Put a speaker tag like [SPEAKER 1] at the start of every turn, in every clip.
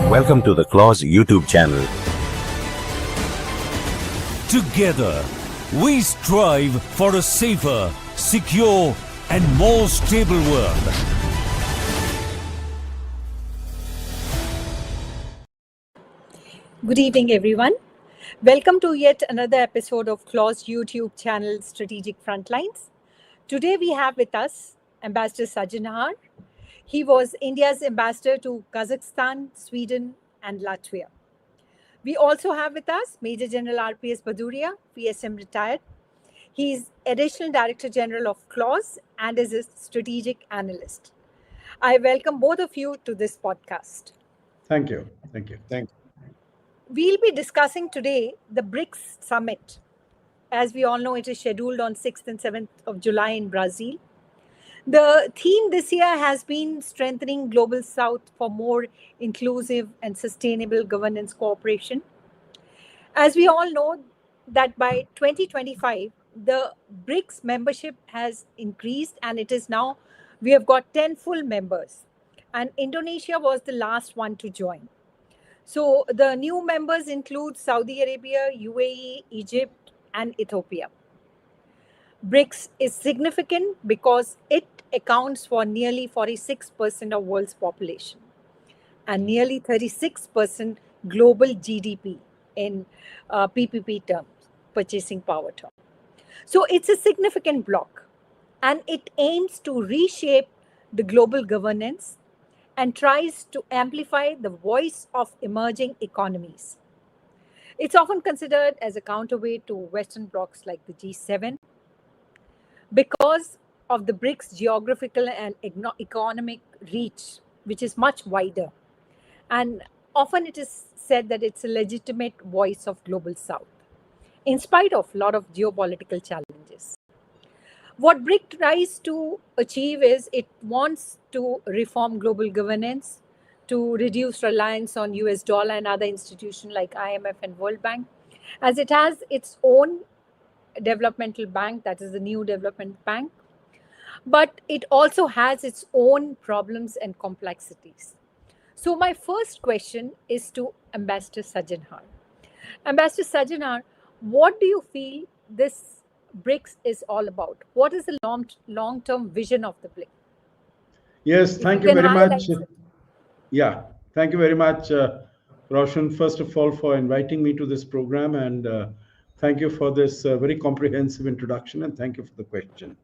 [SPEAKER 1] Welcome to the Clause YouTube channel.
[SPEAKER 2] Together, we strive for a safer, secure, and more stable world.
[SPEAKER 3] Good evening, everyone. Welcome to yet another episode of Clause YouTube channel Strategic Frontlines. Today we have with us Ambassador Sajjanhar. He was India's ambassador to Kazakhstan, Sweden, and Latvia. We also have with us Maj Gen RPS Bhadauria, PSM retired. He is Additional Director General of Clause and is a strategic analyst. I welcome both of you to this podcast.
[SPEAKER 4] Thank you. Thank you. Thank you.
[SPEAKER 3] We'll be discussing today the BRICS Summit. As we all know, it is scheduled on 6th and 7th of July in Brazil. The theme this year has been strengthening Global South for more inclusive and sustainable governance cooperation. As we all know that by 2025, the BRICS membership has increased and it is now, we have got 10 full members. And Indonesia was the last one to join. So the new members include Saudi Arabia, UAE, Egypt, and Ethiopia. BRICS is significant because it accounts for nearly 46% of world's population and nearly 36% global GDP in PPP terms, purchasing power terms. So it's a significant bloc and it aims to reshape the global governance and tries to amplify the voice of emerging economies. It's often considered as a counterweight to Western blocs like the G7 because of the BRICS geographical and economic reach, which is much wider. And often it is said that it's a legitimate voice of Global South, in spite of a lot of geopolitical challenges. What BRICS tries to achieve is it wants to reform global governance, to reduce reliance on US dollar and other institutions like IMF and World Bank, as it has its own developmental bank, that is the New Development Bank, but it also has its own problems and complexities. So my first question is to Ambassador Sajjanhar. Ambassador Sajjanhar, what do you feel this BRICS is all about? What is the long-term vision of the BRICS?
[SPEAKER 4] Yes, thank you very much. Yeah, thank you very much, Roshan, first of all, for inviting me to this program. And thank you for this very comprehensive introduction. And thank you for the question.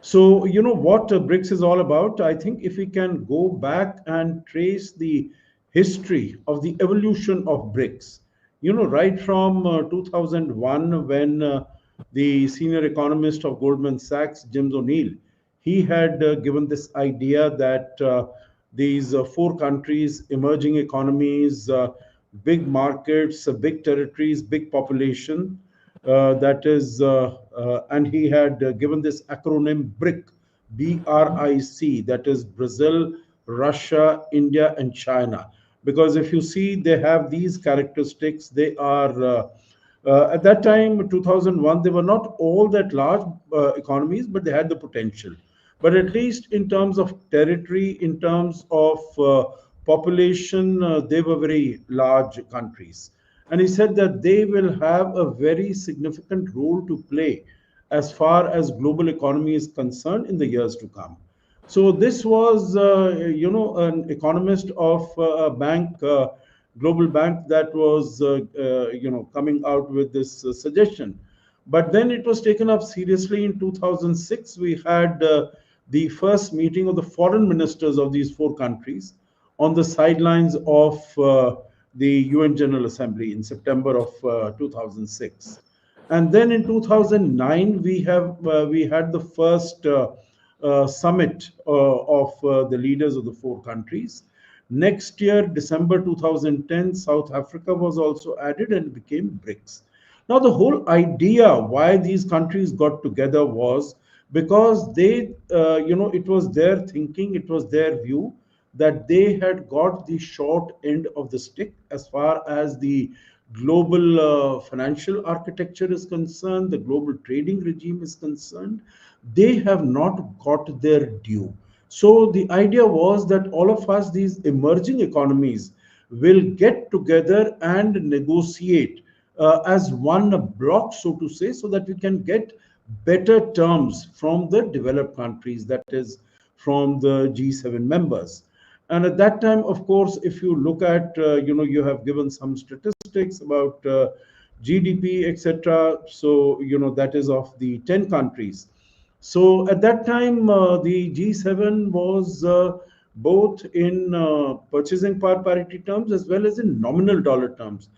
[SPEAKER 4] So, you know what BRICS is all about? I think if we can go back and trace the history of the evolution of BRICS, right from 2001, when the senior economist of Goldman Sachs, James O'Neill, he had given this idea that these four countries, emerging economies, big markets, big territories, big population, and he had given this acronym BRIC, B-R-I-C, that is Brazil, Russia, India, and China. Because if you see, they have these characteristics. They are, at that time, 2001, they were not all that large economies, but they had the potential. But at least in terms of territory, in terms of population, they were very large countries. And he said that they will have a very significant role to play as far as global economy is concerned in the years to come. So this was, an economist of a bank, global bank, that was, coming out with this suggestion. But then it was taken up seriously in 2006. We had the first meeting of the foreign ministers of these four countries on the sidelines of the UN General Assembly in September of 2006. And then in 2009, we had the first summit of the leaders of the four countries. Next year, December 2010, South Africa was also added and became BRICS. Now, the whole idea why these countries got together was because they, it was their thinking, it was their view that they had got the short end of the stick as far as the global financial architecture is concerned, the global trading regime is concerned. They have not got their due. So the idea was that all of us, these emerging economies, will get together and negotiate as one bloc, so to say, so that we can get better terms from the developed countries, that is, from the G7 members. And at that time, of course, if you look at, you have given some statistics about GDP, etc. So, that is of the 10 countries. So at that time, the G7 was both in purchasing power parity terms as well as in nominal dollar terms.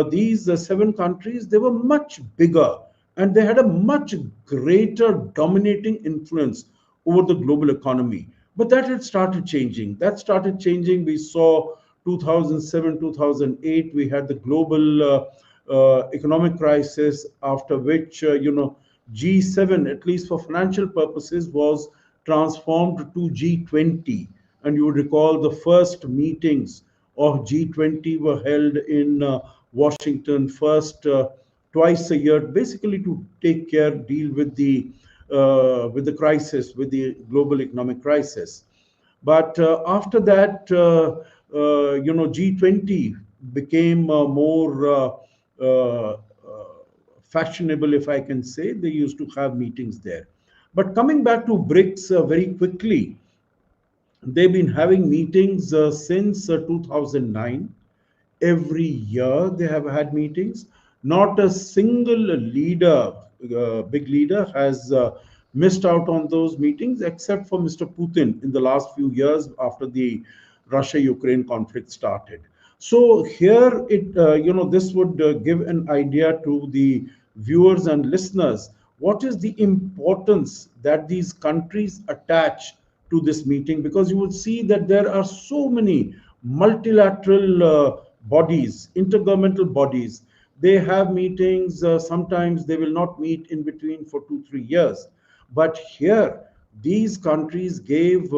[SPEAKER 4] These seven countries, they were much bigger and they had a much greater dominating influence over the global economy. But that had started changing. That started changing. We saw 2007, 2008, we had the global economic crisis, after which, G7, at least for financial purposes, was transformed to G20. And you would recall the first meetings of G20 were held in Washington, first twice a year, basically to deal with the crisis, with the global economic crisis. But after that, G20 became more fashionable, if I can say. They used to have meetings there. But coming back to BRICS very quickly, they've been having meetings since 2009. Every year they have had meetings. Not a single leader, big leader, has missed out on those meetings, except for Mr. Putin in the last few years after the Russia-Ukraine conflict started. So here, this would give an idea to the viewers and listeners what is the importance that these countries attach to this meeting, because you would see that there are so many multilateral bodies, intergovernmental bodies. They have meetings. Sometimes they will not meet in between for 2-3 years. But here, these countries gave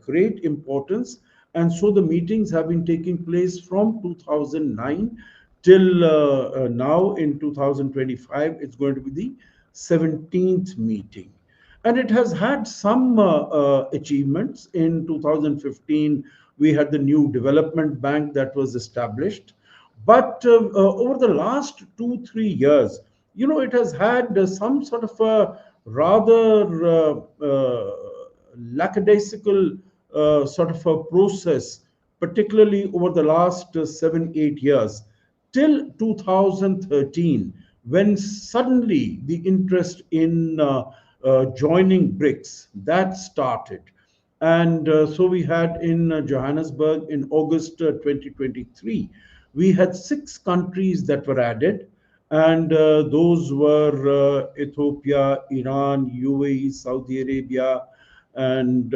[SPEAKER 4] great importance. And so the meetings have been taking place from 2009 till now in 2025. It's going to be the 17th meeting. And it has had some achievements. In 2015, we had the new development bank that was established. But over the last 2-3 years, it has had some sort of a rather lackadaisical sort of a process, particularly over the last 7-8 years, till 2013, when suddenly the interest in joining BRICS, that started. And so we had in Johannesburg in August 2023, we had 6 countries that were added. And those were Ethiopia, Iran, UAE, Saudi Arabia, and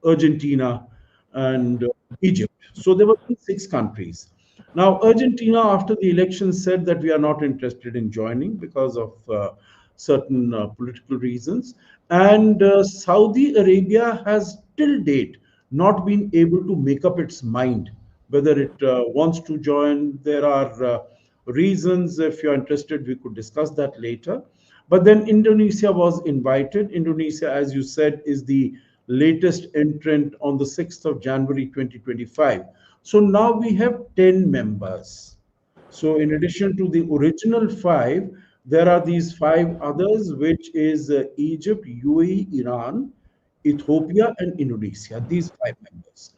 [SPEAKER 4] Argentina, and Egypt. So there were 6 countries. Now, Argentina, after the election, said that we are not interested in joining because of certain political reasons. And Saudi Arabia has till date not been able to make up its mind whether it wants to join. There are reasons. If you're interested, we could discuss that later. But then Indonesia was invited. Indonesia, as you said, is the latest entrant on the 6th of January 2025. So now we have 10 members. So in addition to the original 5, there are these 5 others, which is Egypt, UAE, Iran, Ethiopia, and Indonesia, these 5 members.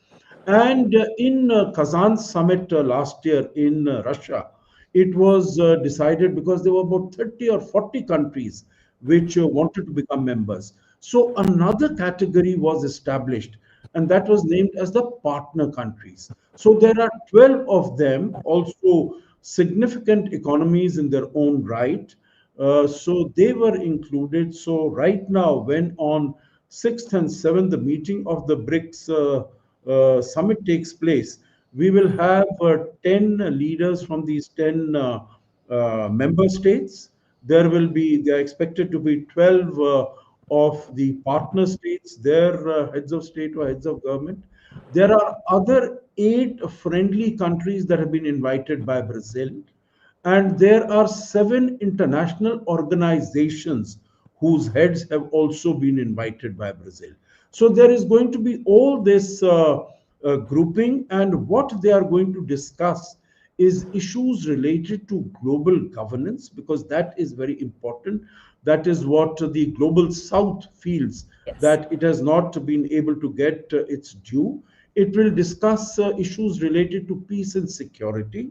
[SPEAKER 4] And in Kazan summit last year in Russia, it was decided, because there were about 30 or 40 countries which wanted to become members. So another category was established, and that was named as the partner countries. So there are 12 of them, also significant economies in their own right. So they were included. So right now, when on 6th and 7th, the meeting of the BRICS summit takes place, we will have 10 leaders from these 10 member states. They are expected to be 12 of the partner states, their heads of state or heads of government. There are other 8 friendly countries that have been invited by Brazil. And there are 7 international organizations whose heads have also been invited by Brazil. So there is going to be all this grouping, and what they are going to discuss is issues related to global governance, because that is very important. That is what the global south feels,
[SPEAKER 3] Yes.
[SPEAKER 4] that it has not been able to get its due. It will discuss issues related to peace and security,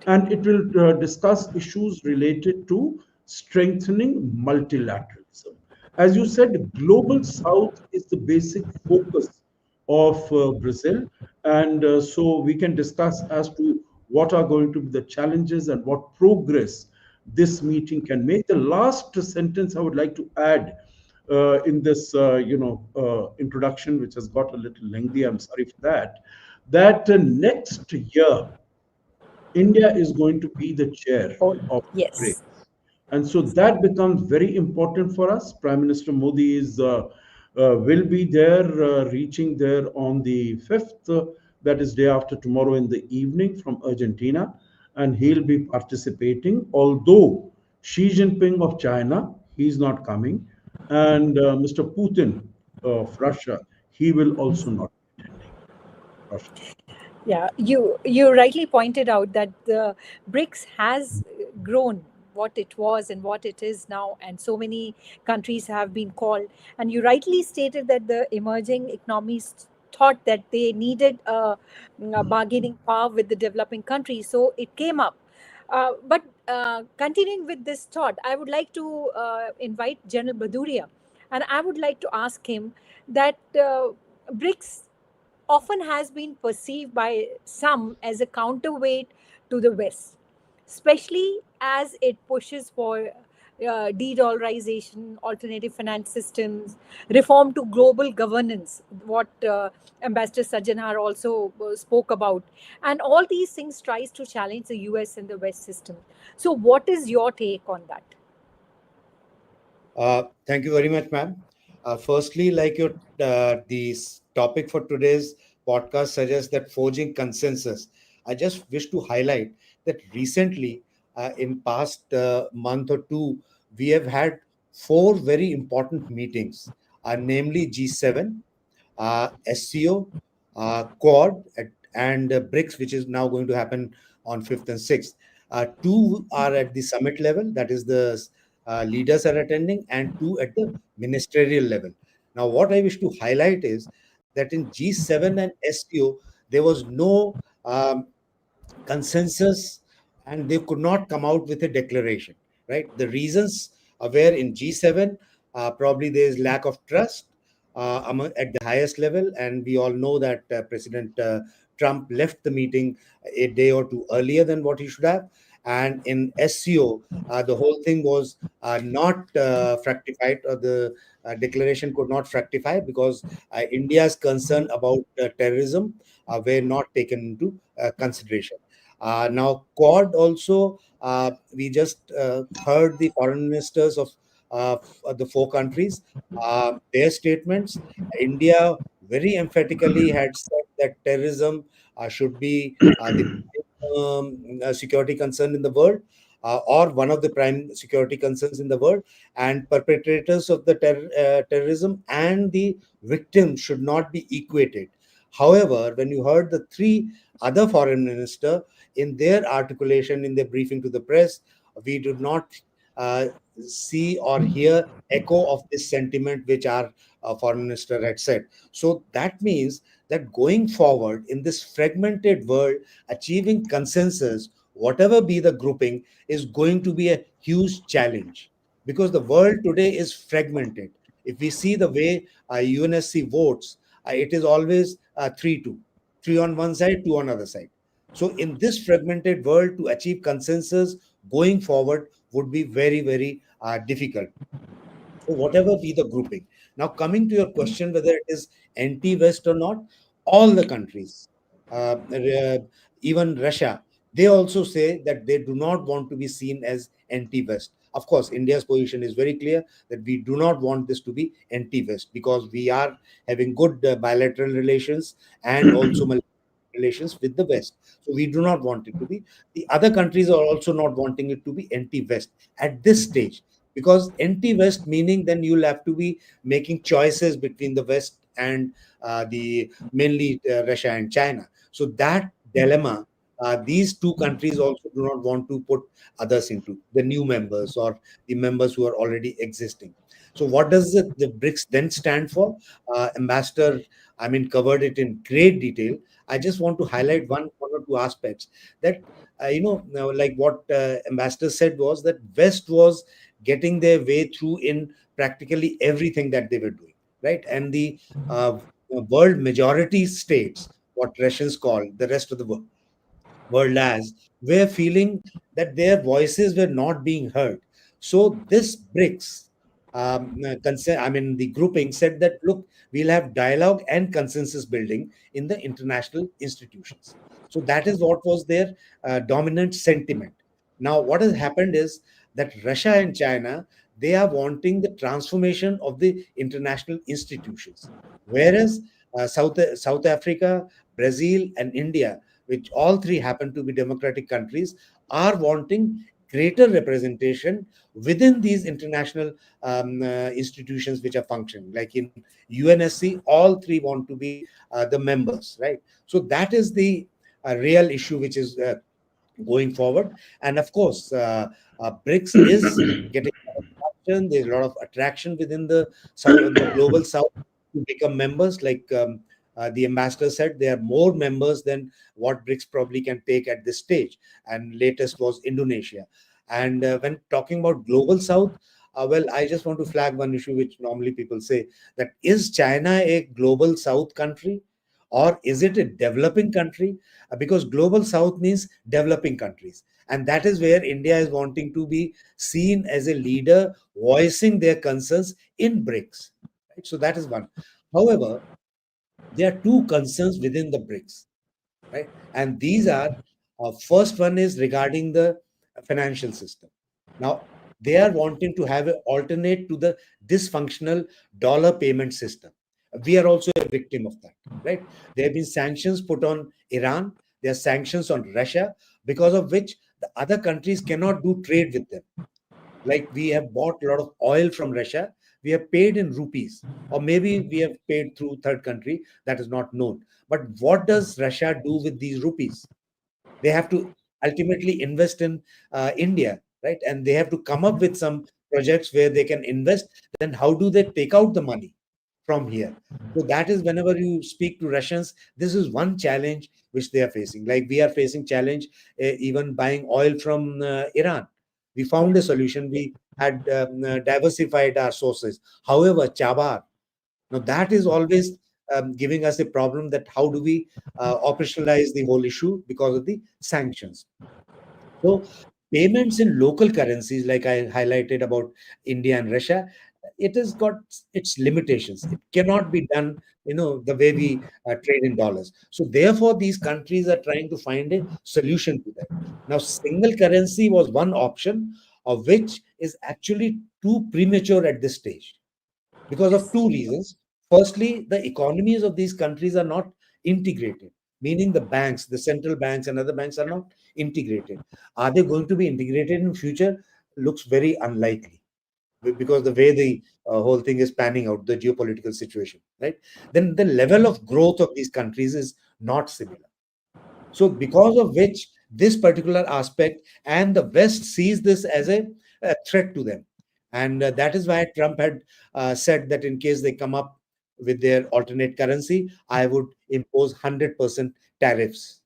[SPEAKER 4] and it will discuss issues related to strengthening multilateralism. As you said, global south is the basic focus of Brazil, and so we can discuss as to what are going to be the challenges and what progress this meeting can make. The last sentence I would like to add in this, introduction, which has got a little lengthy. I'm sorry for that. That next year India is going to be the chair
[SPEAKER 3] Oh,
[SPEAKER 4] of BRICS.
[SPEAKER 3] yes.
[SPEAKER 4] And so that becomes very important for us. Prime Minister Modi will be there, reaching there on the 5th, that is day after tomorrow in the evening from Argentina, and he'll be participating. Although Xi Jinping of China, he's not coming, and Mr. Putin of Russia, he will also not be attending. Russia.
[SPEAKER 3] Yeah, you rightly pointed out that the BRICS has grown what it was and what it is now, and so many countries have been called. And you rightly stated that the emerging economies thought that they needed a bargaining power with the developing countries, so it came up. But continuing with this thought, I would like to invite General Bhadauria, and I would like to ask him that BRICS often has been perceived by some as a counterweight to the West, especially as it pushes for de-dollarization, alternative finance systems, reform to global governance, what Ambassador Sajjanhar also spoke about. And all these things tries to challenge the US and the West system. So what is your take on that?
[SPEAKER 5] Thank you very much, ma'am. Firstly, like your the topic for today's podcast suggests that forging consensus. I just wish to highlight that recently, in past month or two, we have had four very important meetings, namely G7, SCO, Quad, and BRICS, which is now going to happen on 5th and 6th. Two are at the summit level, that is the leaders are attending, and two at the ministerial level. Now, what I wish to highlight is that in G7 and SCO, there was no consensus, and they could not come out with a declaration, right? The reasons were in G7, probably there is lack of trust at the highest level, and we all know that President Trump left the meeting a day or two earlier than what he should have. And in SCO, the whole thing was not fructified, or the declaration could not fructify, because India's concern about terrorism were not taken into consideration. Now, Quad also, we just heard the foreign ministers of the four countries, their statements. India very emphatically had said that terrorism should be the security concern in the world, or one of the prime security concerns in the world, and perpetrators of the terrorism and the victims should not be equated. However, when you heard the three other foreign minister in their articulation, in their briefing to the press, we did not uh, see or hear echo of this sentiment which our foreign minister had said. So that means that going forward in this fragmented world, achieving consensus, whatever be the grouping, is going to be a huge challenge, because the world today is fragmented. If we see the way UNSC votes, it is always 3-2, three on one side, two on other side. So in this fragmented world, to achieve consensus going forward would be very, very difficult. So whatever be the grouping. Now, coming to your question, whether it is anti-West or not, all the countries, even Russia, they also say that they do not want to be seen as anti-West. Of course, India's position is very clear that we do not want this to be anti-West, because we are having good bilateral relations and also relations with the West. So we do not want it to be. The other countries are also not wanting it to be anti-West at this stage, because anti-West meaning then you'll have to be making choices between the West and the mainly Russia and China. So that dilemma, these two countries also do not want to put others into the new members or the members who are already existing. So what does the BRICS then stand for? Ambassador, I mean, covered it in great detail. I just want to highlight one or two aspects that now, like what Ambassador said was that West was getting their way through in practically everything that they were doing, right? And the world majority states, what Russians call the rest of the world as, were feeling that their voices were not being heard. So this BRICS, I mean, the grouping said that, look, we'll have dialogue and consensus building in the international institutions. So that is what was their dominant sentiment. Now, what has happened is that Russia and China, they are wanting the transformation of the international institutions, whereas South Africa, Brazil, and India, which all three happen to be democratic countries, are wanting greater representation within these international institutions which are functioning. Like in UNSC, all three want to be the members, right? So that is the real issue which is going forward. And of course, BRICS is getting a lot of traction. There's a lot of attraction within the South, the global South, to become members. Like the ambassador said, there are more members than what BRICS probably can take at this stage. And latest was Indonesia. And when talking about global South, well, I just want to flag one issue which normally people say, that is China a global South country or is it a developing country? Because global South means developing countries. And that is where India is wanting to be seen as a leader, voicing their concerns in BRICS. Right? So that is one. However, there are two concerns within the BRICS, right? And these are, first one is regarding the financial system. Now, they are wanting to have an alternate to the dysfunctional dollar payment system. We are also a victim of that, right? There have been sanctions put on Iran. There are sanctions on Russia, because of which the other countries cannot do trade with them. Like we have bought a lot of oil from Russia, we have paid in rupees, or maybe we have paid through third country that is not known. But what does Russia do with these rupees? They have to ultimately invest in India, right? And they have to come up with some projects where they can invest. Then how do they take out the money from here? So that is, whenever you speak to Russians, this is one challenge which they are facing. Like we are facing challenge even buying oil from Iran. We found a solution. We had diversified our sources. However, Chabar, now that is always giving us a problem, that how do we operationalize the whole issue because of the sanctions. So payments in local currencies, like I highlighted about India and Russia, it has got its limitations. It cannot be done, the way we trade in dollars. So therefore, these countries are trying to find a solution to that. Now, single currency was one option, of which is actually too premature at this stage because of
[SPEAKER 3] Yes.
[SPEAKER 5] two reasons. Firstly, the economies of these countries are not integrated, meaning the banks, the central banks and other banks are not integrated. Are they going to be integrated in future? Looks very unlikely, because the way the whole thing is panning out, the geopolitical situation, right? Then the level of growth of these countries is not similar. So, because of which this particular aspect, and the West sees this as a threat to them. And that is why Trump had said that in case they come up with their alternate currency, I would impose 100% tariffs.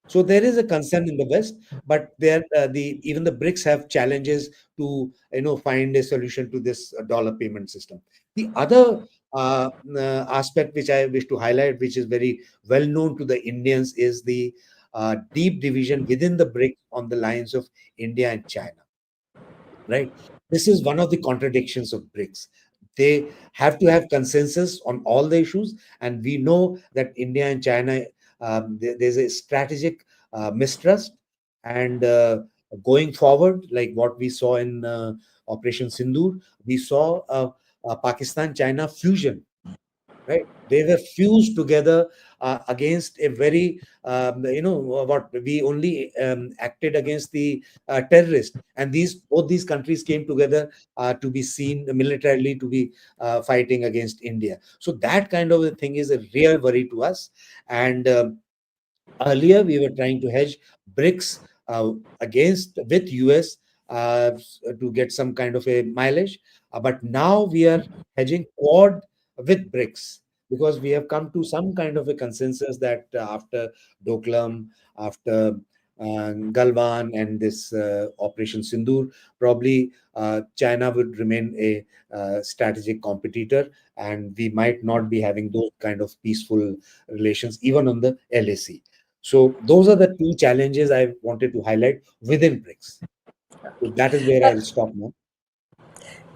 [SPEAKER 5] So there is a concern in the West, but there the even the BRICS have challenges to find a solution to this dollar payment system. The other aspect which I wish to highlight, which is very well known to the Indians, is the deep division within the BRICS on the lines of India and China. Right? This is one of the contradictions of BRICS. They have to have consensus on all the issues, and we know that India and China, there's a strategic mistrust, and going forward, like what we saw in Operation Sindoor, we saw a Pakistan-China fusion, right? They were fused together against a very, what we only acted against the terrorists, and both these countries came together to be seen militarily to be fighting against India. So that kind of a thing is a real worry to us. And earlier, we were trying to hedge BRICS against with US to get some kind of a mileage, but now we are hedging Quad with BRICS because we have come to some kind of a consensus that after Doklam, after Galwan, and this Operation Sindoor, probably China would remain a strategic competitor, and we might not be having those kind of peaceful relations even on the LAC. So those are the two challenges I wanted to highlight within BRICS. So that is where
[SPEAKER 3] Uh,
[SPEAKER 5] I'll stop now.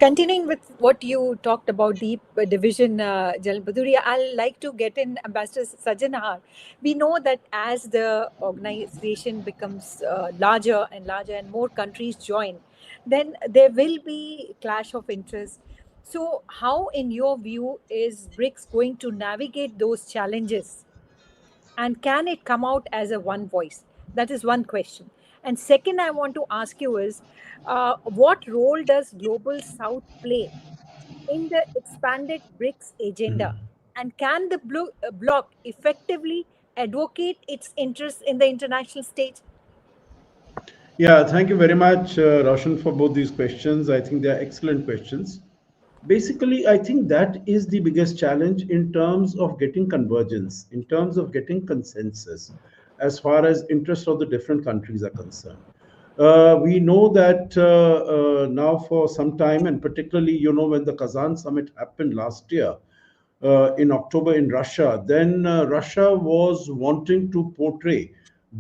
[SPEAKER 3] Continuing with what you talked about, deep division, General Bhadauria, I'll like to get in Ambassador Sajjanhar. We know that as the organization becomes larger and larger and more countries join, then there will be clash of interest. So, how, in your view, is BRICS going to navigate those challenges? And can it come out as a one voice? That is one question. And second, I want to ask you is what role does Global South play in the expanded BRICS agenda? And can the bloc effectively advocate its interests in the international stage?
[SPEAKER 4] Yeah, thank you very much, Roshan, for both these questions. I think they are excellent questions. Basically, I think that is the biggest challenge in terms of getting convergence, in terms of getting consensus, as far as interests of the different countries are concerned. We know that now for some time, and particularly, when the Kazan summit happened last year, in October in Russia, then Russia was wanting to portray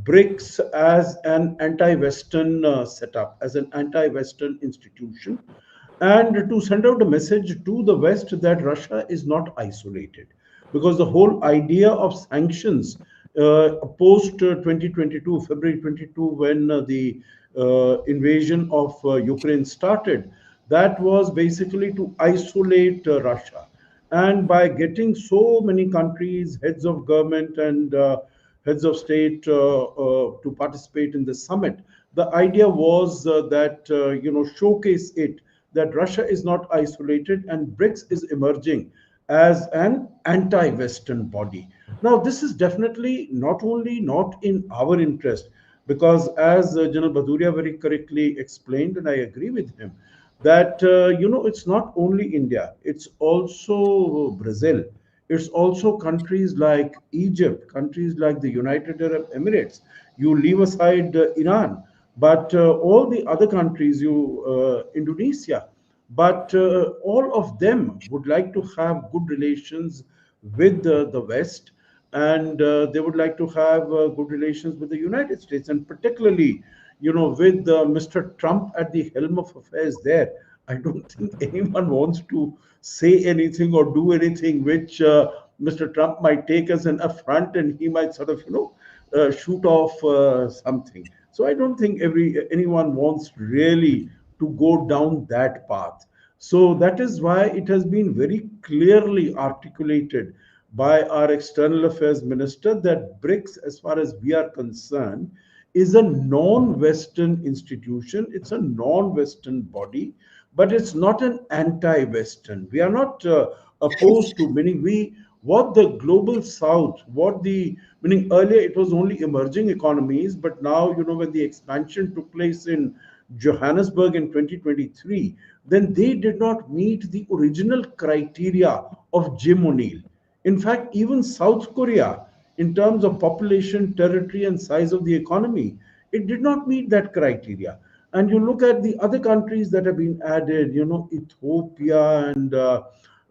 [SPEAKER 4] BRICS as an anti-Western setup, as an anti-Western institution, and to send out a message to the West that Russia is not isolated. Because the whole idea of sanctions post 2022, February 22, when the invasion of Ukraine started, that was basically to isolate Russia. And by getting so many countries, heads of government and heads of state to participate in the summit, the idea was that showcase it that Russia is not isolated and BRICS is emerging as an anti-Western body. Now, this is definitely not only not in our interest, because as General Bhadauria very correctly explained, and I agree with him, that it's not only India, it's also Brazil, it's also countries like Egypt, countries like the United Arab Emirates. You leave aside Iran, but all the other countries, Indonesia, but all of them would like to have good relations with the West, and they would like to have good relations with the United States, and particularly, with Mr. Trump at the helm of affairs there. I don't think anyone wants to say anything or do anything which Mr. Trump might take as an affront, and he might sort of, shoot off something. So I don't think anyone wants really to go down that path. So that is why it has been very clearly articulated by our external affairs minister that BRICS, as far as we are concerned, is a non-Western institution. It's a non-Western body, but it's not an anti-Western. We are not opposed to, meaning what the global South, meaning earlier it was only emerging economies, but now, when the expansion took place in Johannesburg in 2023, then they did not meet the original criteria of Jim O'Neill. In fact, even South Korea, in terms of population, territory, and size of the economy, it did not meet that criteria. And you look at the other countries that have been added, Ethiopia and uh,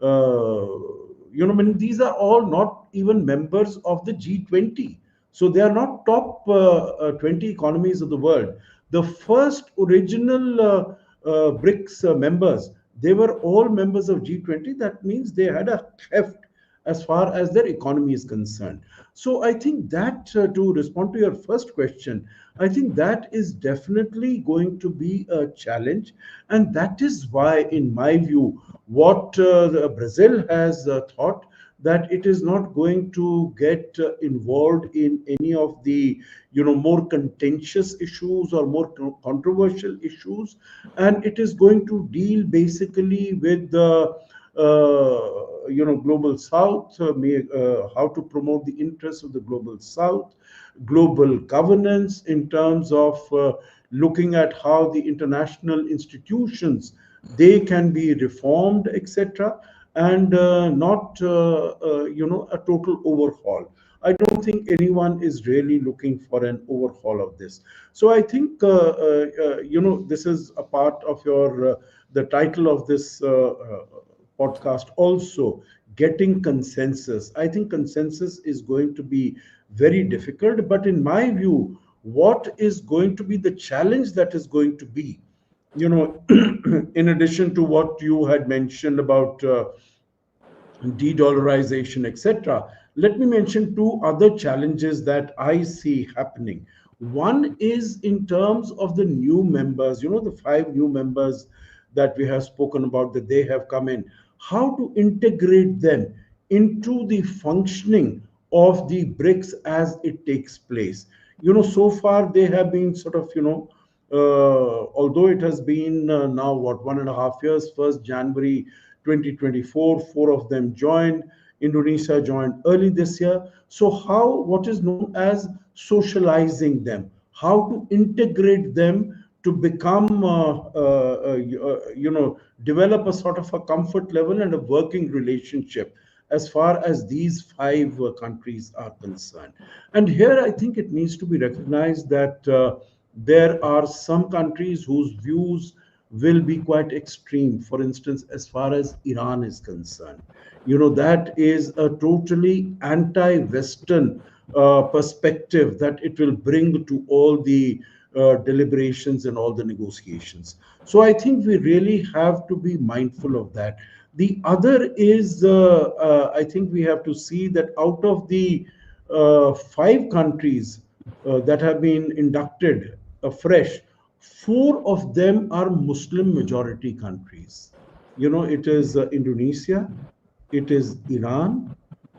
[SPEAKER 4] I mean, these are all not even members of the G20. So they are not top 20 economies of the world. The first original BRICS members, they were all members of G20. That means they had a heft as far as their economy is concerned. So I think that, to respond to your first question, I think that is definitely going to be a challenge. And that is why, in my view, what Brazil has thought, that it is not going to get involved in any of the more contentious issues or more controversial issues, and it is going to deal basically with the global south, how to promote the interests of the global south, global governance in terms of looking at how the international institutions, they can be reformed, etc., and not a total overhaul. I don't think anyone is really looking for an overhaul of this. So I think this is a part of your the title of this podcast also, getting consensus. I think consensus is going to be very difficult, but in my view, what is going to be the challenge that is going to be, in addition to what you had mentioned about de-dollarization, etc. Let me mention two other challenges that I see happening. One is in terms of the new members, the five new members that we have spoken about, that they have come in, how to integrate them into the functioning of the BRICS as it takes place. So far they have been sort of, although it has been now what 1.5 years, 1st January 2024, four of them joined. Indonesia joined early this year. So how, what is known as socializing them, how to integrate them to become, develop a sort of a comfort level and a working relationship as far as these five countries are concerned. And here I think it needs to be recognized that there are some countries whose views will be quite extreme. For instance, as far as Iran is concerned, that is a totally anti-Western perspective that it will bring to all the deliberations and all the negotiations. So I think we really have to be mindful of that. The other is, I think we have to see that out of the five countries that have been inducted afresh, four of them are Muslim majority countries. It is Indonesia, it is Iran,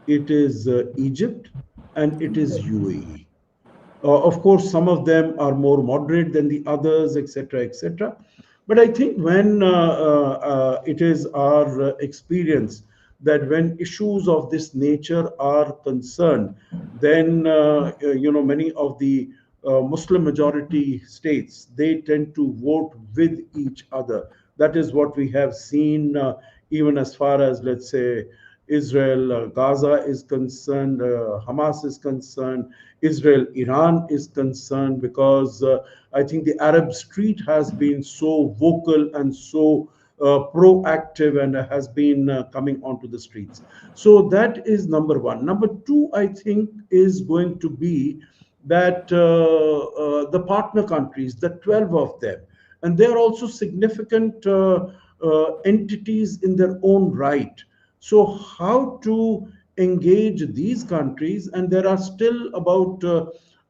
[SPEAKER 4] it is Egypt, and it is UAE. Of course, some of them are more moderate than the others, etc., etc. But I think when it is our experience that when issues of this nature are concerned, then many of the Muslim majority states, they tend to vote with each other. That is what we have seen, even as far as, let's say, Israel, Gaza is concerned, Hamas is concerned, Israel, Iran is concerned, because I think the Arab street has been so vocal and so proactive and has been coming onto the streets. So that is number one. Number two, I think, is going to be that the partner countries, the 12 of them, and they are also significant entities in their own right. So how to engage these countries? And there are still about,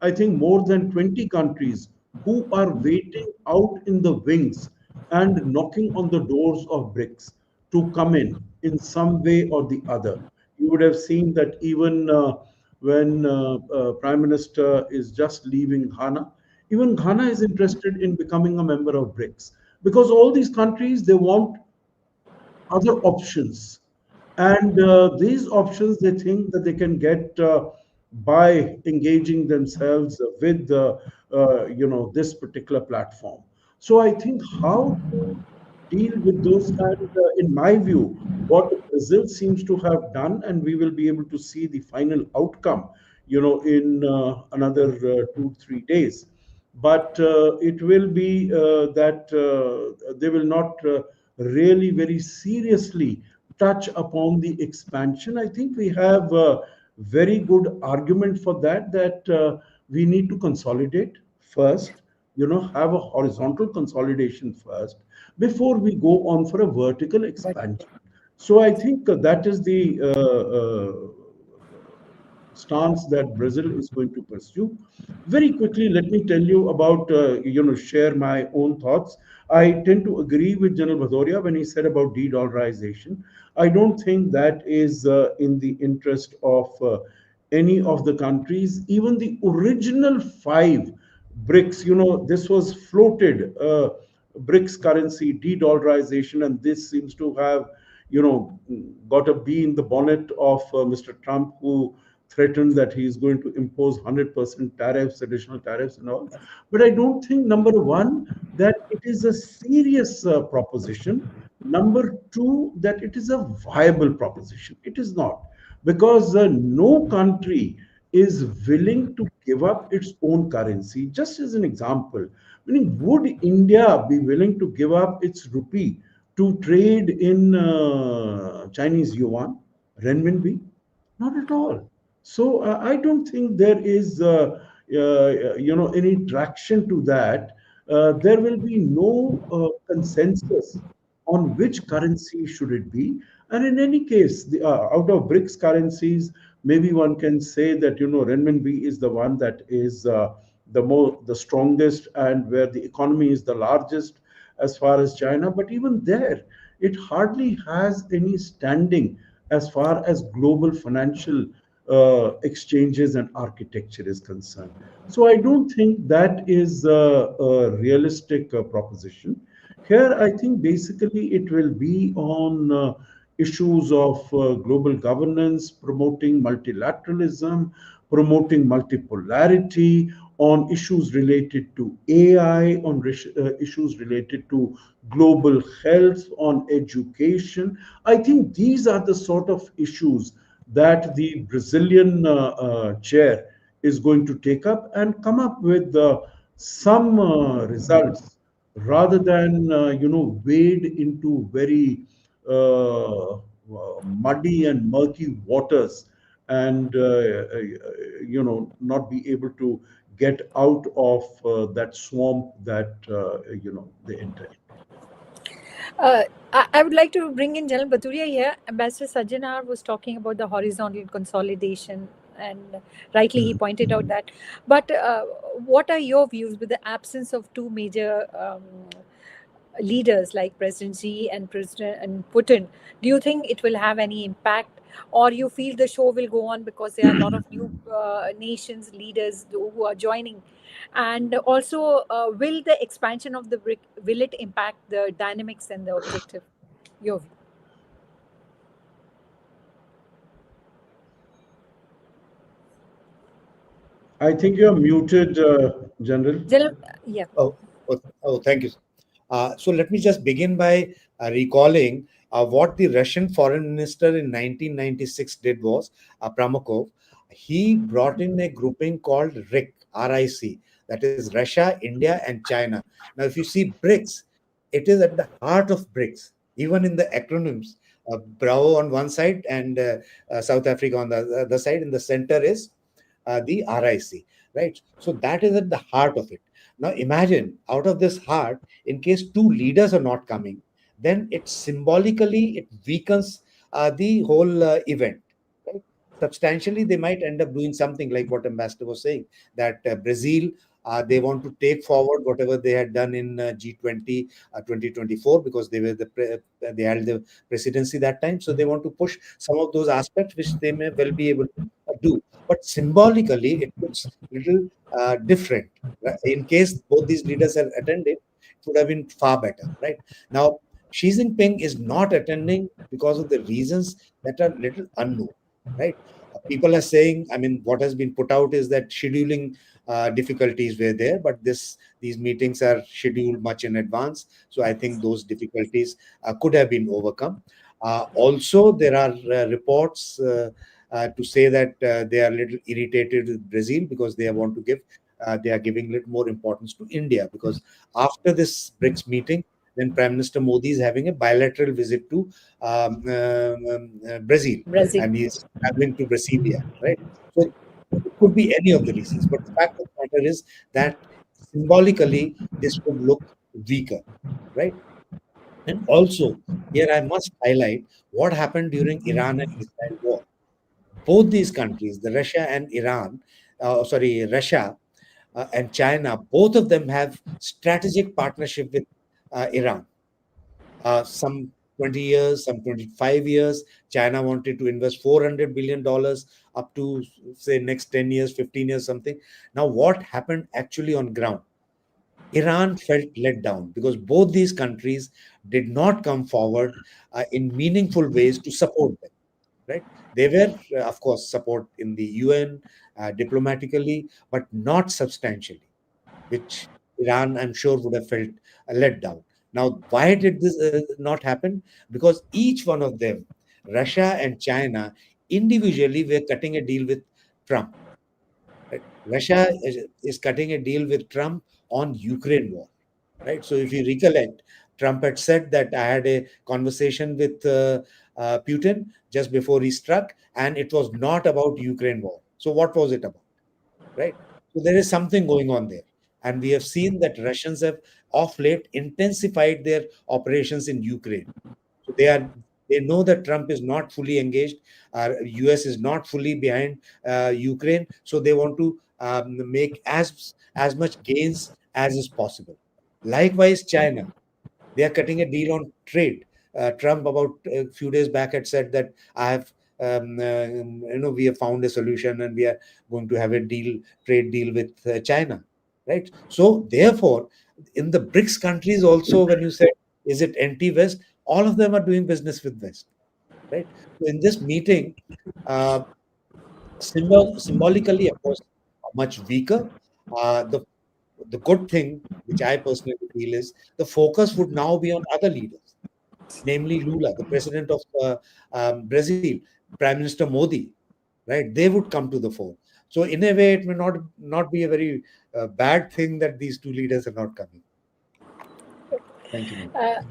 [SPEAKER 4] I think, more than 20 countries who are waiting out in the wings and knocking on the doors of BRICS to come in some way or the other. You would have seen that even when Prime Minister is just leaving Ghana, even Ghana is interested in becoming a member of BRICS, because all these countries, they want other options, and these options they think that they can get by engaging themselves with this particular platform. So I think how to deal with those kinds, in my view, what Brazil seems to have done, and we will be able to see the final outcome, in another 2 3 days. But it will be that they will not really very seriously touch upon the expansion. I think we have a very good argument for that, that we need to consolidate first, have a horizontal consolidation first before we go on for a vertical expansion. So I think that is the stance that Brazil is going to pursue. Very quickly, let me tell you about, share my own thoughts. I tend to agree with General Bhadauria when he said about de-dollarization. I don't think that is in the interest of any of the countries. Even the original five BRICS, this was floated, BRICS currency de-dollarization, and this seems to have, got a bee in the bonnet of Mr. Trump, who threatened that he is going to impose 100% tariffs, additional tariffs, and all. But I don't think, number one, that it is a serious proposition. Number two, that it is a viable proposition. It is not, because no country is willing to give up its own currency. Just as an example, meaning, would India be willing to give up its rupee to trade in Chinese yuan, renminbi? Not at all. So I don't think there is, any traction to that. There will be no consensus on which currency should it be. And in any case, out of BRICS currencies, maybe one can say that renminbi is the one that is the strongest, and where the economy is the largest as far as China. But even there, it hardly has any standing as far as global financial exchanges and architecture is concerned. So I don't think that is a realistic proposition. Here, I think basically it will be on issues of global governance, promoting multilateralism, promoting multipolarity, on issues related to AI, on issues related to global health, on education. I think these are the sort of issues that the Brazilian chair is going to take up and come up with some results, rather than wade into very muddy and murky waters, and not be able to get out of that swamp that they enter.
[SPEAKER 3] I would like to bring in General Bhadauria here. Ambassador Sajjanhar was talking about the horizontal consolidation, and rightly he pointed out that. But what are your views with the absence of two major leaders like President Xi and President Putin? Do you think it will have any impact, or you feel the show will go on because there are a lot of new nations leaders who are joining? And also, will the expansion of the BRIC, will it impact the dynamics and the objective? Your view.
[SPEAKER 4] I think you're muted, General.
[SPEAKER 3] General, yeah.
[SPEAKER 5] Thank you. So let me just begin by recalling what the Russian foreign minister in 1996 did was, Primakov. He brought in a grouping called RIC, that is Russia, India, and China. Now, if you see BRICS, it is at the heart of BRICS, even in the acronyms. Bravo on one side and South Africa on the other side. In the center is the RIC, right? So that is at the heart of it. Now imagine, out of this heart, in case two leaders are not coming, then it symbolically it weakens the whole event. Right? Substantially, they might end up doing something like what Ambassador was saying, that Brazil, they want to take forward whatever they had done in G20 2024, because they were they held the presidency that time. So they want to push some of those aspects which they may well be able to do. But symbolically, it looks little different. Right? In case both these leaders had attended, it would have been far better. Right now, Xi Jinping is not attending because of the reasons that are little unknown. Right. People are saying, I mean, what has been put out is that scheduling difficulties were there, but these meetings are scheduled much in advance. So I think those difficulties could have been overcome. Also, there are reports to say that they are a little irritated with Brazil because they want to give, they are giving a little more importance to India, because after this BRICS meeting, then Prime Minister Modi is having a bilateral visit to Brazil, and he's traveling to Brasilia, right? So it could be any of the reasons, but the fact of the matter is that symbolically this would look weaker, right? And also, here I must highlight what happened during Iran and Israel war. Both these countries, the Russia and Iran, Russia and China, both of them have strategic partnership with Iran. Some 20 years, some 25 years. China wanted to invest $400 billion up to, say, next 10 years, 15 years, something. Now, what happened actually on ground? Iran felt let down because both these countries did not come forward in meaningful ways to support them. Right? They were, of course, support in the UN diplomatically, but not substantially, which Iran, I'm sure, would have felt let down. Now, why did this not happen? Because each one of them, Russia and China, individually were cutting a deal with Trump. Right? Russia is cutting a deal with Trump on Ukraine war. Right? So, if you recollect, Trump had said that I had a conversation with Putin just before he struck, and it was not about Ukraine war. So, what was it about? Right? So there is something going on there. And we have seen that Russians have of late intensified their operations in Ukraine. So they know that Trump is not fully engaged. US is not fully behind Ukraine. So they want to make as much gains as is possible. Likewise, China. They are cutting a deal on trade. Trump, about a few days back, had said that I have, we have found a solution and we are going to have a trade deal with China, right? So, therefore, in the BRICS countries also, when you said, is it anti-West? All of them are doing business with West, right? So, in this meeting, uh, symbolically, of course, much weaker. The good thing, which I personally feel, is the focus would now be on other leaders, namely Lula, the president of Brazil, Prime Minister Modi, right? They would come to the fore. So in a way, it may not be a very bad thing that these two leaders are not coming. Thank you, ma'am.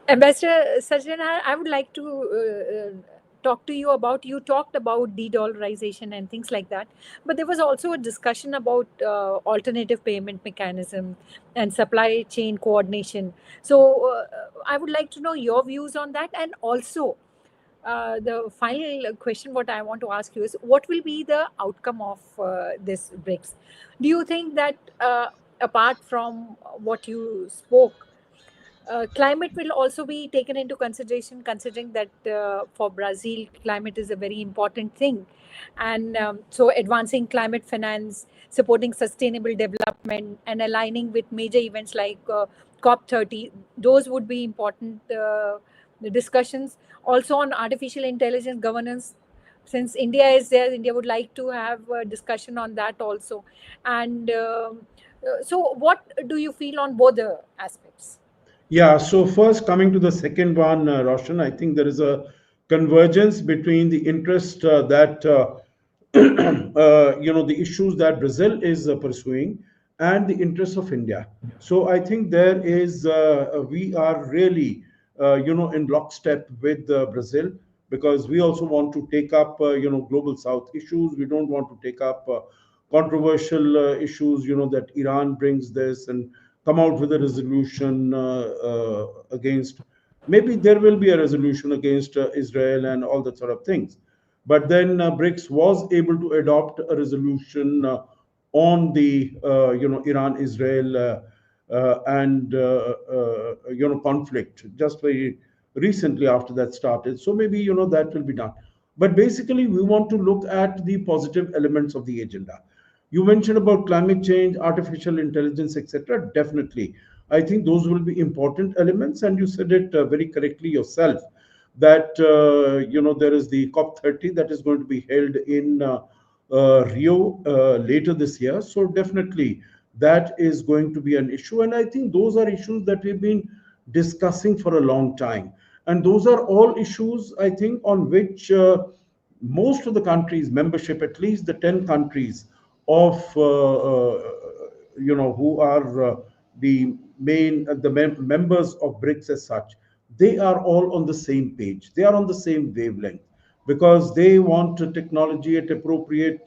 [SPEAKER 3] Ambassador Sajjanhar, I would like to talk to you about, you talked about de-dollarization and things like that, but there was also a discussion about alternative payment mechanism and supply chain coordination. So I would like to know your views on that. And also, the final question what I want to ask you is, what will be the outcome of this BRICS? Do you think that apart from what you spoke, climate will also be taken into consideration, considering that for Brazil, climate is a very important thing. And so, advancing climate finance, supporting sustainable development, and aligning with major events like COP30, those would be important the discussions. Also, on artificial intelligence governance, since India is there, India would like to have a discussion on that also. And so, what do you feel on both the aspects?
[SPEAKER 4] Yeah, so first coming to the second one, Roshan, I think there is a convergence between the interest that the issues that Brazil is pursuing and the interests of India. So I think there is we are really in lockstep with Brazil, because we also want to take up global South issues. We don't want to take up controversial issues, that Iran brings this and come out with a resolution against. Maybe there will be a resolution against Israel and all that sort of things. But then BRICS was able to adopt a resolution on the Iran-Israel and conflict just very recently after that started. So maybe that will be done. But basically, we want to look at the positive elements of the agenda. You mentioned about climate change, artificial intelligence, etc. Definitely, I think those will be important elements, and you said it very correctly yourself that there is the COP30 that is going to be held in Rio later this year. So definitely that is going to be an issue, and I think those are issues that we've been discussing for a long time, and those are all issues I think on which most of the countries membership, at least the 10 countries of who are the members of BRICS as such, they are all on the same page. They are on the same wavelength because they want technology at appropriate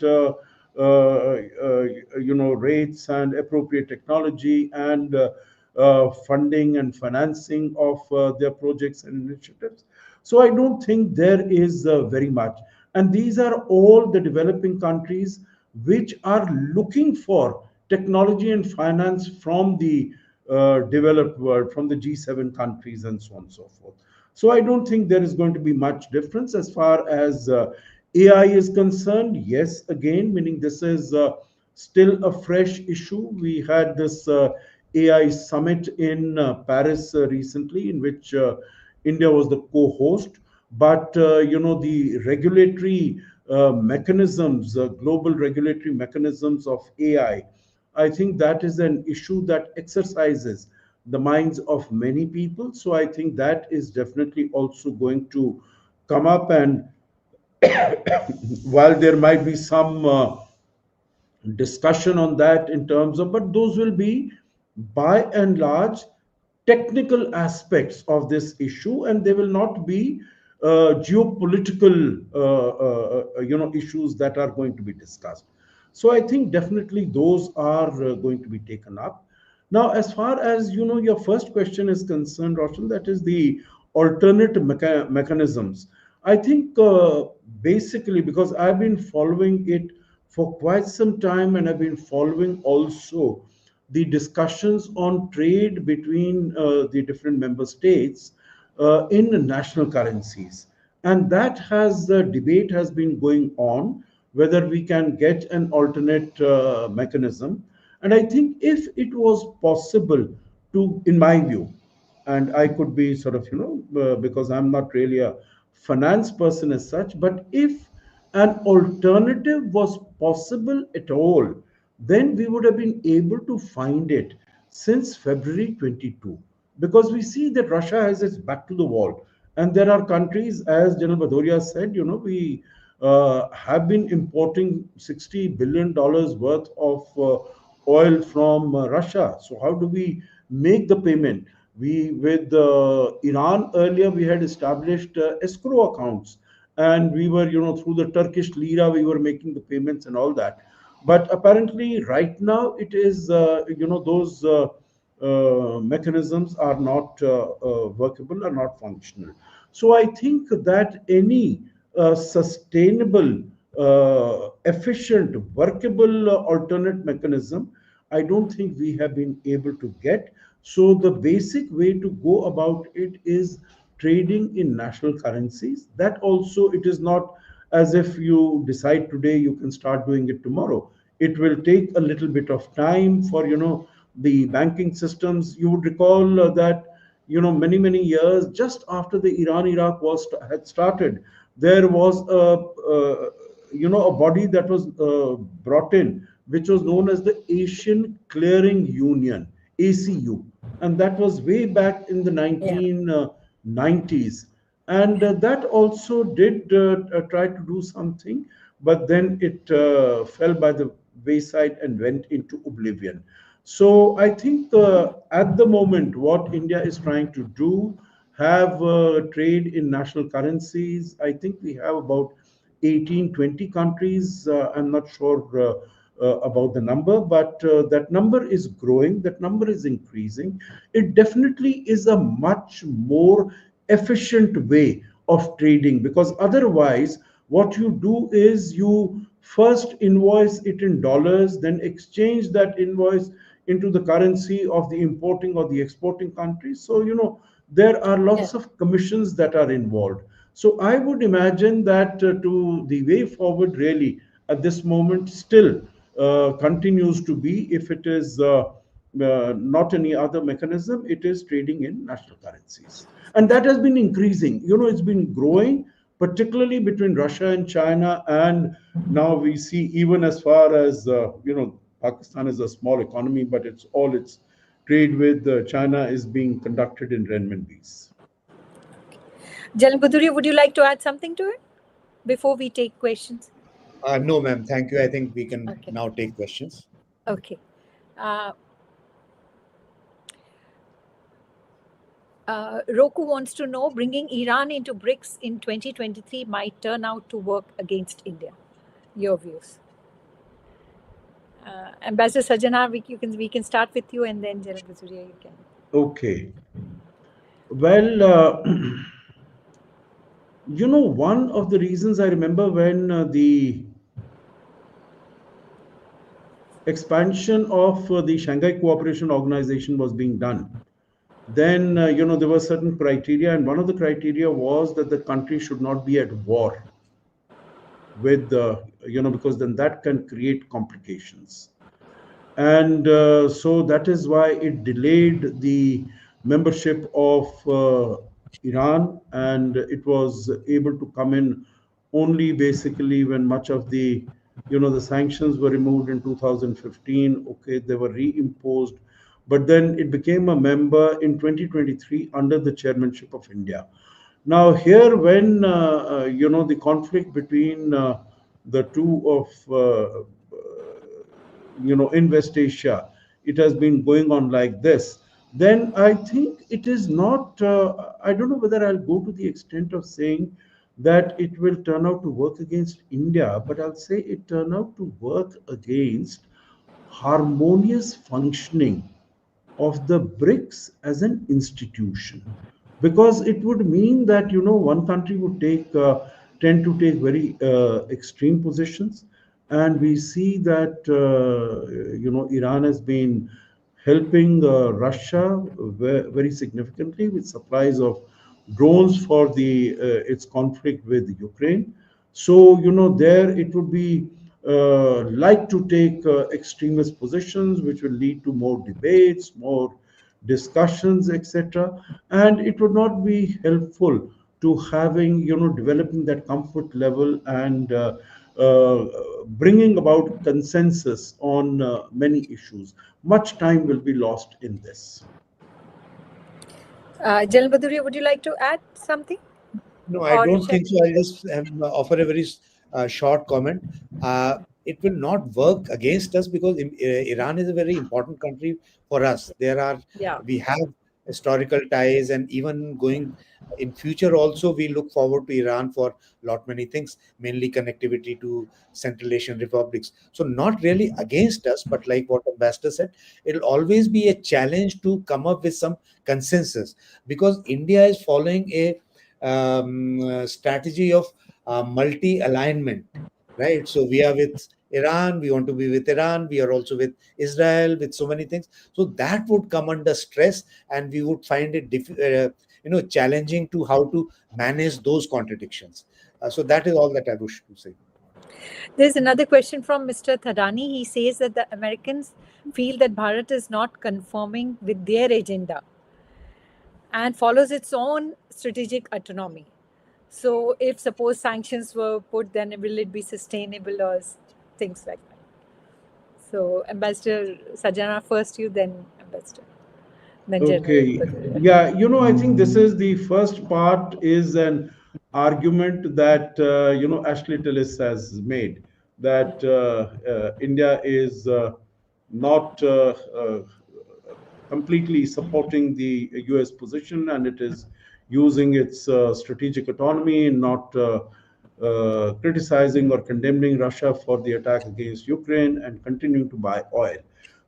[SPEAKER 4] rates and appropriate technology and funding and financing of their projects and initiatives. So I don't think there is very much. And these are all the developing countries which are looking for technology and finance from the developed world, from the G7 countries, and so on and so forth. So I don't think there is going to be much difference as far as AI is concerned. Yes, again, meaning this is still a fresh issue. We had this AI summit in Paris recently, in which India was the co-host. But the regulatory mechanisms, global regulatory mechanisms of AI, I think that is an issue that exercises the minds of many people. So I think that is definitely also going to come up. And while there might be some discussion on that in terms of, but those will be by and large technical aspects of this issue, and they will not be geopolitical issues that are going to be discussed. So I think definitely those are going to be taken up. Now, as far as your first question is concerned, Roshan, that is the alternate mechanisms. I think basically, because I've been following it for quite some time, and I've been following also the discussions on trade between the different member states in national currencies. And that has the debate has been going on whether we can get an alternate mechanism. And I think if it was possible to, in my view, and I could be sort of, because I'm not really a finance person as such, but if an alternative was possible at all, then we would have been able to find it since February 22. Because we see that Russia has its back to the wall. And there are countries, as General Bhadauria said, we have been importing $60 billion worth of oil from Russia. So how do we make the payment? We, with Iran earlier, we had established escrow accounts, and we were, through the Turkish lira, we were making the payments and all that. But apparently, right now, it is, those mechanisms are not workable, are not functional. So I think that any sustainable, efficient, workable alternate mechanism, I don't think we have been able to get. So the basic way to go about it is trading in national currencies. That also, it is not as if you decide today, you can start doing it tomorrow. It will take a little bit of time for, the banking systems. You would recall that, many years just after the Iran-Iraq war had started, there was a body that was brought in, which was known as the Asian Clearing Union, ACU, and that was way back in the 1990s. And that also did try to do something, but then it fell by the wayside and went into oblivion. So I think at the moment, what India is trying to do, have trade in national currencies. I think we have about 18, 20 countries. I'm not sure about the number, but that number is growing, that number is increasing. It definitely is a much more efficient way of trading, because otherwise, what you do is you first invoice it in dollars, then exchange that invoice into the currency of the importing or the exporting country. So, there are lots of commissions that are involved. So I would imagine that to the way forward, really, at this moment, still continues to be, if it is not any other mechanism, it is trading in national currencies. And that has been increasing. It's been growing, particularly between Russia and China. And now we see, even as far as, Pakistan is a small economy, but its trade with China is being conducted in renminbis.
[SPEAKER 3] General Bhadauria, would you like to add something to it before we take questions?
[SPEAKER 5] No, ma'am. Thank you. I think we can now take questions.
[SPEAKER 3] Okay. Roku wants to know, bringing Iran into BRICS in 2023 might turn out to work against India. Your views. Ambassador Sajjanhar, we can start with you, and then General Bhadauria, you can.
[SPEAKER 4] Okay. Well, One of the reasons I remember when the expansion of the Shanghai Cooperation Organization was being done, then there were certain criteria, and one of the criteria was that the country should not be at war with because then that can create complications. And so that is why it delayed the membership of Iran, and it was able to come in only basically when much of the sanctions were removed in 2015. Okay, they were reimposed, but then it became a member in 2023 under the chairmanship of India. Now here, when the conflict between the two of in West Asia, it has been going on like this, then I think it is not, I don't know whether I'll go to the extent of saying that it will turn out to work against India, but I'll say it turn out to work against harmonious functioning of the BRICS as an institution, because it would mean that one country would tend to take very extreme positions, and we see that Iran has been helping Russia very significantly with supplies of drones for the its conflict with Ukraine. So there it would be like to take extremist positions, which will lead to more debates, more discussions, etc. And it would not be helpful to having developing that comfort level and bringing about consensus on many issues. Much time will be lost in this.
[SPEAKER 3] General Bhadauria, would you like to add something?
[SPEAKER 5] No, I
[SPEAKER 3] Or
[SPEAKER 5] don't
[SPEAKER 3] shall
[SPEAKER 5] think so. I'll just offer a very short comment. It will not work against us because Iran is a very important country for us.
[SPEAKER 3] yeah.
[SPEAKER 5] We have historical ties, and even going in future also, we look forward to Iran for lot many things, mainly connectivity to Central Asian republics. So not really against us, but like what Ambassador said, it'll always be a challenge to come up with some consensus, because India is following a strategy of multi alignment, right? So we are with Iran, we want to be with Iran, we are also with Israel, with so many things. So that would come under stress, and we would find it challenging to how to manage those contradictions. So that is all that I wish to say.
[SPEAKER 3] There's another question from Mr. Thadani. He says that the Americans feel that Bharat is not conforming with their agenda and follows its own strategic autonomy. So, if suppose sanctions were put, then will it be sustainable or things like that? So, Ambassador Sajjanhar, first you, then Ambassador, then General
[SPEAKER 4] Okay.
[SPEAKER 3] Bhadauria.
[SPEAKER 4] Yeah, I think this is the first part is an argument that Ashley Tillis has made, that India is not completely supporting the US position, and it is using its strategic autonomy, not criticizing or condemning Russia for the attack against Ukraine and continuing to buy oil.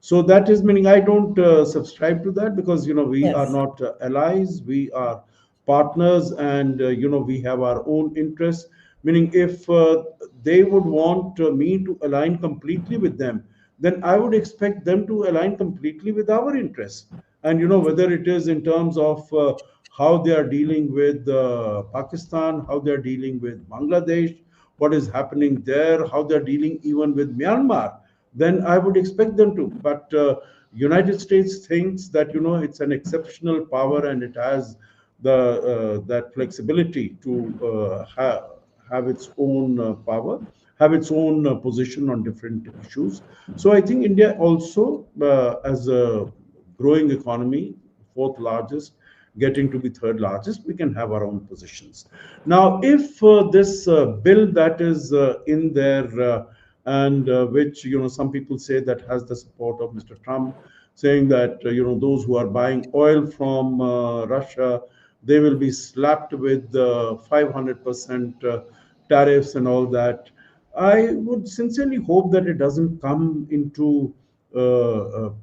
[SPEAKER 4] So that is meaning I don't subscribe to that, because we are
[SPEAKER 3] Yes.
[SPEAKER 4] not allies, we are partners, and we have our own interests. Meaning, if they would want me to align completely with them, then I would expect them to align completely with our interests. And whether it is in terms of how they are dealing with Pakistan, how they are dealing with Bangladesh, what is happening there, how they are dealing even with Myanmar, then I would expect them to. But United States thinks that it's an exceptional power, and it has the that flexibility to have its own power, have its own position on different issues. So I think India also, as a growing economy, fourth largest, getting to be third largest, we can have our own positions. Now, if this bill that is in there, and which some people say that has the support of Mr. Trump, saying that those who are buying oil from Russia, they will be slapped with 500% tariffs and all that. I would sincerely hope that it doesn't come into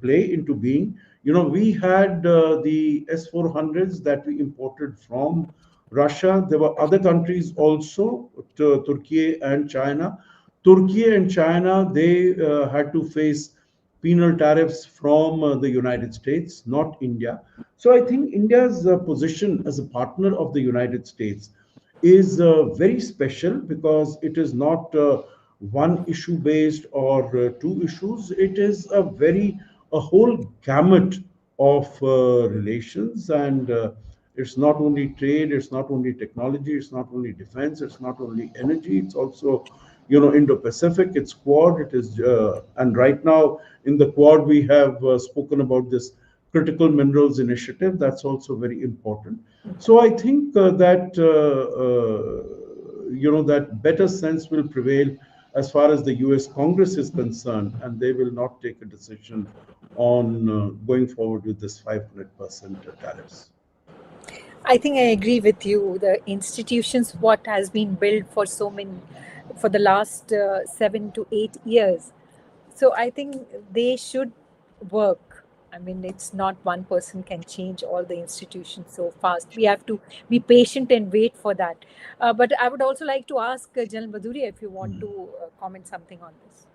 [SPEAKER 4] play, into being. We had the S400s that we imported from Russia. There were other countries also, Turkey and China. Turkey and China, they had to face penal tariffs from the United States, not India. So I think India's position as a partner of the United States is very special because it is not one issue based or two issues. It is a whole gamut of relations, and it's not only trade, it's not only technology, it's not only defense, it's not only energy, it's also Indo-Pacific, it's Quad, it is, and right now in the Quad we have spoken about this critical minerals initiative. That's also very important. So I think that that better sense will prevail as far as the U.S. Congress is concerned, and they will not take a decision on going forward with this 500% tariffs.
[SPEAKER 3] I think I agree with you. The institutions, what has been built for the last 7 to 8 years. So I think they should work. I mean, it's not one person can change all the institutions so fast. We have to be patient and wait for that. But I would also like to ask General Bhadauria if you want to comment something on this.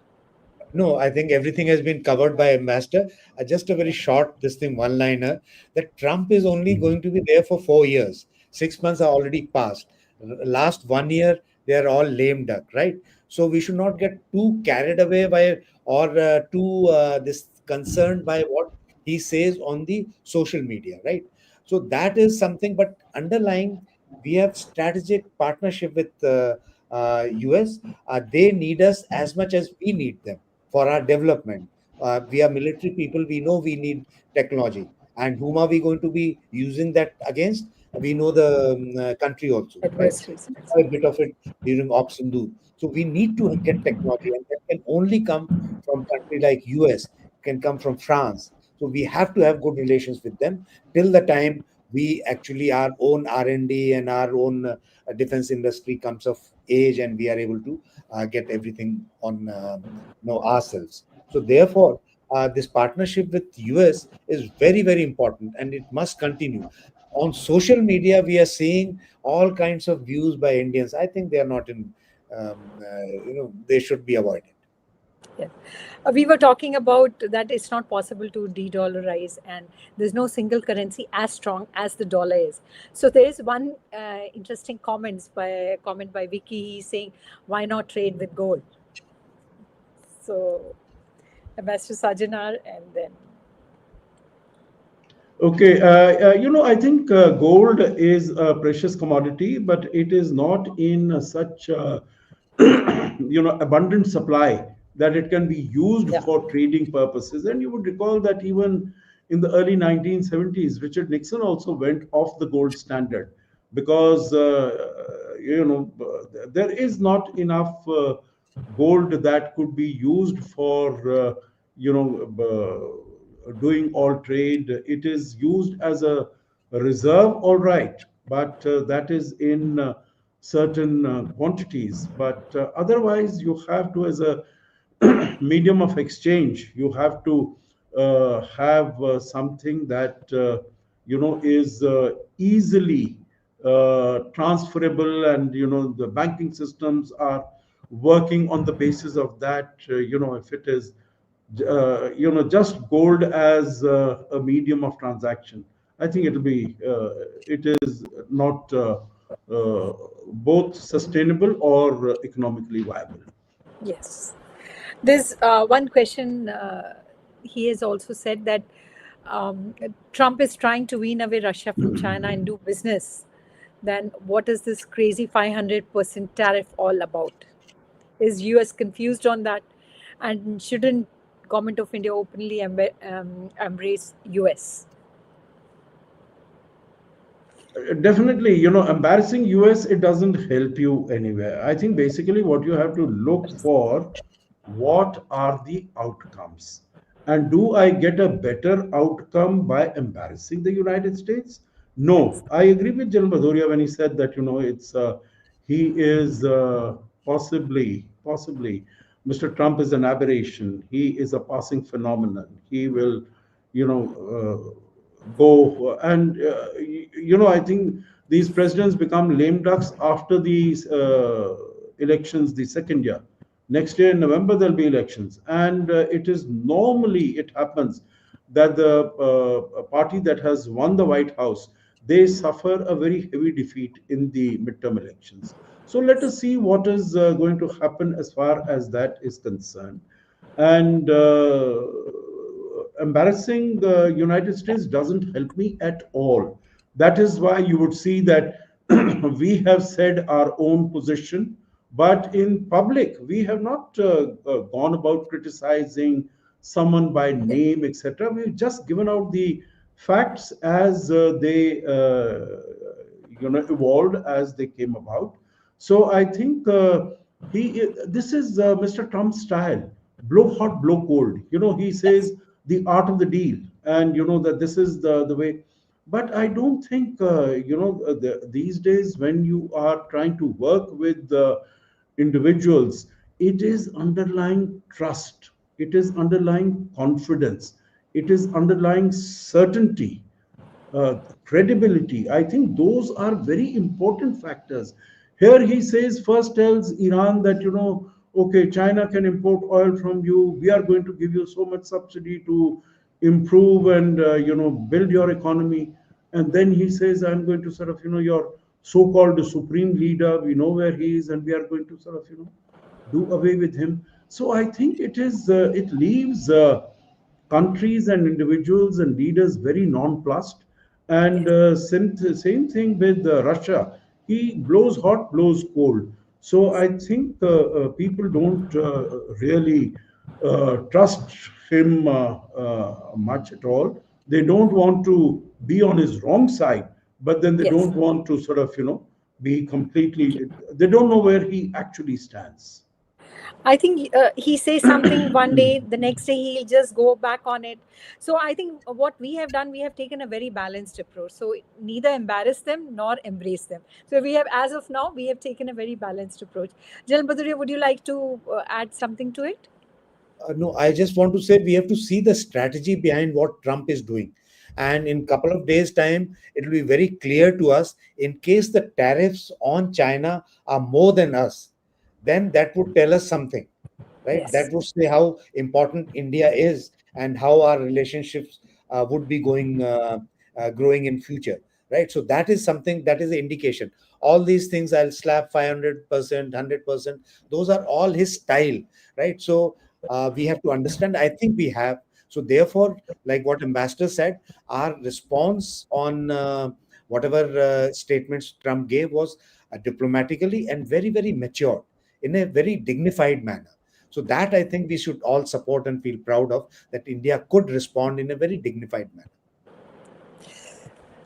[SPEAKER 5] No, I think everything has been covered by Ambassador. Just a very short, this thing, one liner, that Trump is only going to be there for 4 years. 6 months are already passed. Last 1 year, they are all lame duck, right? So we should not get too carried away by or too this concerned by what he says on the social media, right? So that is something, but underlying, we have strategic partnership with US. They need us as much as we need them for our development. We are military people. We know we need technology. And whom are we going to be using that against? We know the country also, right?
[SPEAKER 3] Adversaries.
[SPEAKER 5] A bit of it during Op Sindhu. So we need to get technology, and that can only come from country like US, can come from France. So we have to have good relations with them till the time we actually our own R&D and our own defense industry comes of age, and we are able to get everything on ourselves. So therefore, this partnership with US is very, very important, and it must continue. On social media, we are seeing all kinds of views by Indians. I think they are not in, they should be avoided.
[SPEAKER 3] Yeah. We were talking about that it's not possible to de-dollarize, and there's no single currency as strong as the dollar is. So there is one interesting comment by Vicky. He's saying, "Why not trade with gold?" So, Ambassador Sajjanhar, and then.
[SPEAKER 4] Okay, I think gold is a precious commodity, but it is not in such abundant supply that it can be used
[SPEAKER 3] Yeah.
[SPEAKER 4] for trading purposes. And you would recall that even in the early 1970s, Richard Nixon also went off the gold standard because there is not enough gold that could be used for doing all trade. It is used as a reserve, all right, but that is in certain quantities. But otherwise, you have to, as a medium of exchange, you have to have something that is easily transferable, and the banking systems are working on the basis of that. If it is just gold as a medium of transaction, I think it is not both sustainable or economically viable.
[SPEAKER 3] Yes. There's one question. He has also said that Trump is trying to wean away Russia from China and do business. Then what is this crazy 500% tariff all about? Is US confused on that? And shouldn't government of India openly embrace US?
[SPEAKER 4] Definitely, embarrassing US, it doesn't help you anywhere. I think basically what you have to look for, what are the outcomes? And do I get a better outcome by embarrassing the United States?
[SPEAKER 3] Yes.
[SPEAKER 4] No, I agree with General Bhadauria when he said that, he is possibly, Mr. Trump is an aberration. He is a passing phenomenon. He will, go, and I think these presidents become lame ducks after the elections, the second year. Next year in November there'll be elections, and it happens that the party that has won the White House, they suffer a very heavy defeat in the midterm elections. So let us see what is going to happen as far as that is concerned. And embarrassing the United States doesn't help me at all. That is why you would see that we have said our own position, but in public, we have not gone about criticizing someone by name, etc. We've just given out the facts as they evolved, as they came about. So I think this is Mr. Trump's style: blow hot, blow cold. He says the art of the deal, and that this is the way. But I don't think these days, when you are trying to work with individuals, it is underlying trust, it is underlying confidence, it is underlying certainty, credibility. I think those are very important factors. Here he says, first tells Iran that, okay, China can import oil from you. We are going to give you so much subsidy to improve and, build your economy. And then he says, I'm going to sort of, your so-called supreme leader, we know where he is, and we are going to sort of, do away with him. So I think it leaves countries and individuals and leaders very nonplussed. And same thing with Russia. He blows hot, blows cold. So I think people don't really trust him much at all. They don't want to be on his wrong side, but then they
[SPEAKER 3] Yes.
[SPEAKER 4] don't want to sort of, be completely, they don't know where he actually stands.
[SPEAKER 3] I think he says something one day, the next day he'll just go back on it. So I think what we have done, we have taken a very balanced approach. So neither embarrass them nor embrace them. So we have, as of now, we have taken a very balanced approach. General Bhadauria, would you like to add something to it?
[SPEAKER 5] No, I just want to say we have to see the strategy behind what Trump is doing. And in a couple of days' time, it will be very clear to us, in case the tariffs on China are more than us, then that would tell us something, right?
[SPEAKER 3] Yes.
[SPEAKER 5] That would say how important India is and how our relationships would be growing in future, right? So that is something, that is the indication. All these things, I'll slap 500%, 100%. Those are all his style, right? So we have to understand. I think we have. So therefore, like what Ambassador said, our response on whatever statements Trump gave was diplomatically and very, very mature, in a very dignified manner. So that I think we should all support and feel proud of, that India could respond in a very dignified manner.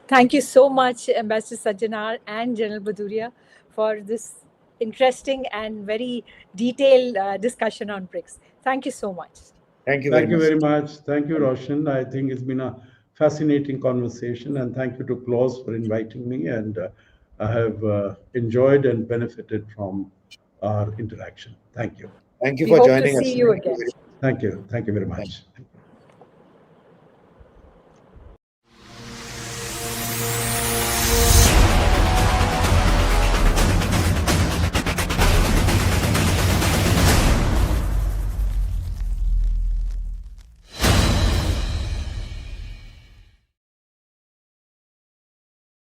[SPEAKER 3] Thank you so much, Ambassador Sajjanhar and General Bhadauria, for this interesting and very detailed discussion on BRICS. Thank you so much.
[SPEAKER 5] Thank you
[SPEAKER 4] Thank you
[SPEAKER 5] very
[SPEAKER 4] very
[SPEAKER 5] much.
[SPEAKER 4] much. Thank you, Roshan. I think it's been a fascinating conversation, and thank you to Claus for inviting me. And I have enjoyed and benefited from our interaction. Thank you.
[SPEAKER 5] Thank you
[SPEAKER 3] We
[SPEAKER 5] for
[SPEAKER 3] hope to
[SPEAKER 5] joining
[SPEAKER 3] see
[SPEAKER 5] us.
[SPEAKER 3] you
[SPEAKER 5] Thank you
[SPEAKER 3] again.
[SPEAKER 5] very much.
[SPEAKER 4] Thank you. Thank you very
[SPEAKER 5] Thank
[SPEAKER 4] much.